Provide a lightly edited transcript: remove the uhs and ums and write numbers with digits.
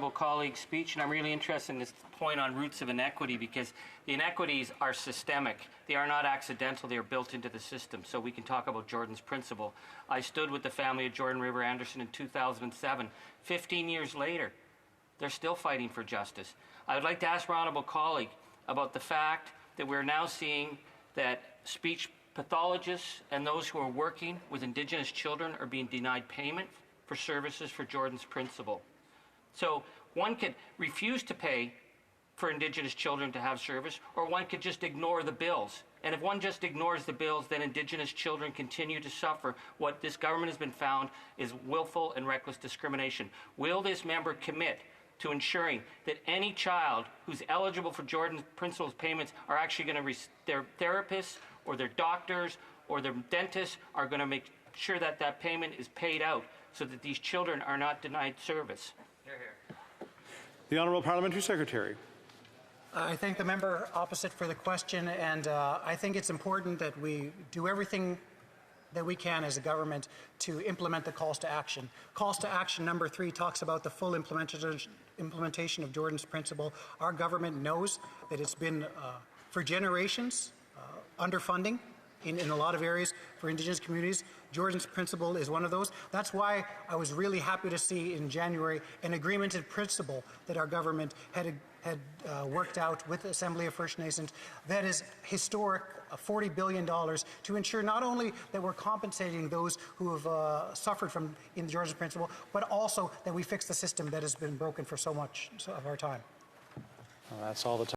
honourable colleague's speech, and I'm really interested in this point on roots of inequity, because the inequities are systemic. They are not accidental. They are built into the system. So we can talk about Jordan's principle. I stood with the family of Jordan River Anderson in 2007. 15 years later, they're still fighting for justice. I would like to ask my honourable colleague about the fact that we're now seeing that speech pathologists and those who are working with Indigenous children are being denied payment for services for Jordan's principle. So one could refuse to pay for Indigenous children to have service, or one could just ignore the bills. And if one just ignores the bills, then Indigenous children continue to suffer what this government has been found is willful and reckless discrimination. Will this member commit to ensuring that any child who's eligible for Jordan's principles payments are actually going to, their therapists or their doctors or their dentists are going to make sure that that payment is paid out, so that these children are not denied service? Hear, hear. The Honourable Parliamentary Secretary. I thank the member opposite for the question, and I think it's important that we do everything that we can as a government to implement the calls to action. Calls to action number 3 talks about the full implementation of Jordan's principle. Our government knows that it's been for generations underfunding in a lot of areas for Indigenous communities. Jordan's principle is one of those. That's why I was really happy to see in January an agreement in principle that our government had worked out with the Assembly of First Nations that is historic, $40 billion, to ensure not only that we're compensating those who have suffered from in Jordan's principle, but also that we fix the system that has been broken for so much of our time. Well, that's all the time.